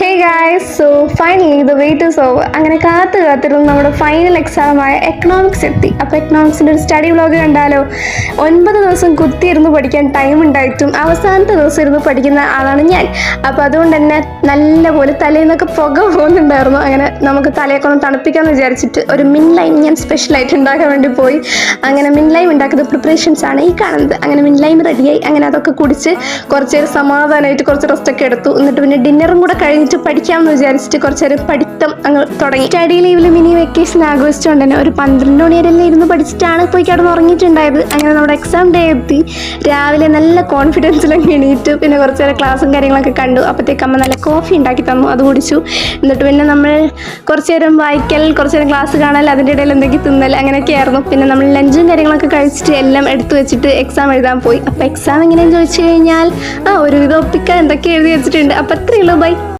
Hey guys, so finally the wait is over. അങ്ങനെ കാത്തിരുന്ന് നമ്മുടെ ഫൈനൽ എക്സാമായ എക്കണോമിക്സ് എത്തി. അപ്പോൾ എക്കണോമിക്സിൻ്റെ ഒരു സ്റ്റഡി വ്ളോഗ് കണ്ടാലോ? 9 ദിവസം കുത്തിയിരുന്ന് പഠിക്കാൻ ടൈം ഉണ്ടായിട്ടും അവസാനത്തെ ദിവസം ഇരുന്ന് പഠിക്കുന്ന ആളാണ് ഞാൻ. അപ്പോൾ അതുകൊണ്ട് തന്നെ നല്ലപോലെ തലേന്നൊക്കെ പുക പോകുന്നുണ്ടായിരുന്നു. അങ്ങനെ നമുക്ക് തലയൊക്കെ ഒന്ന് തണുപ്പിക്കാമെന്ന് വിചാരിച്ചിട്ട് ഒരു മിൻ ലൈം ഞാൻ സ്പെഷ്യലായിട്ട് ഉണ്ടാക്കാൻ വേണ്ടി പോയി. അങ്ങനെ മിൻ ലൈം ഉണ്ടാക്കുന്ന പ്രിപ്പറേഷൻസ് ആണ് ഈ കാണുന്നത്. അങ്ങനെ മിൻ ലൈം റെഡിയായി. അങ്ങനെ അതൊക്കെ കുടിച്ച് കുറച്ച് നേരം സമാധാനമായിട്ട് കുറച്ച് റെസ്റ്റൊക്കെ എടുത്തു. എന്നിട്ട് പിന്നെ ഡിന്നറും കൂടെ കഴിഞ്ഞിട്ട് പഠിക്കാമെന്ന് വിചാരിച്ചിട്ട് കുറച്ച് നേരം പഠിത്തം അങ്ങ് തുടങ്ങി. സ്റ്റഡി ലീവിൽ മിനി വെക്കേഷൻ ആഘോഷിച്ചുകൊണ്ട് തന്നെ ഒരു 12 മണി വരെല്ലാം ഇരുന്ന് പഠിച്ചിട്ടാണ് പോയി കിടന്ന് ഉറങ്ങിയിട്ടുണ്ടായത്. അങ്ങനെ നമ്മുടെ എക്സാം ഡേ എത്തി. രാവിലെ നല്ല കോൺഫിഡൻസിലൊക്കെ എണീറ്റു. പിന്നെ കുറച്ച് നേരം ക്ലാസ്സും കാര്യങ്ങളൊക്കെ കണ്ടു. അപ്പോഴത്തേക്ക് അമ്മ നല്ല കോഫി ഉണ്ടാക്കി തന്നു, അത് കുടിച്ചു. എന്നിട്ട് പിന്നെ നമ്മൾ കുറച്ച് നേരം വായിക്കൽ, കുറച്ച് നേരം ക്ലാസ് കാണൽ, അതിൻ്റെ ഇടയിൽ എന്തെങ്കിലും തിന്നൽ, അങ്ങനെയൊക്കെ ആയിരുന്നു. പിന്നെ നമ്മൾ ലഞ്ചും കാര്യങ്ങളൊക്കെ കഴിച്ചിട്ട് എല്ലാം എടുത്തു വെച്ചിട്ട് എക്സാം എഴുതാൻ പോയി. അപ്പോൾ എക്സാം എങ്ങനെയാണെന്ന് ചോദിച്ചു കഴിഞ്ഞാൽ ഒരുവിധം ഒപ്പിക്കാൻ എന്തൊക്കെ എഴുതി വെച്ചിട്ടുണ്ട്. അപ്പോൾ അത്രയേ ഉള്ളൂ. ബൈ.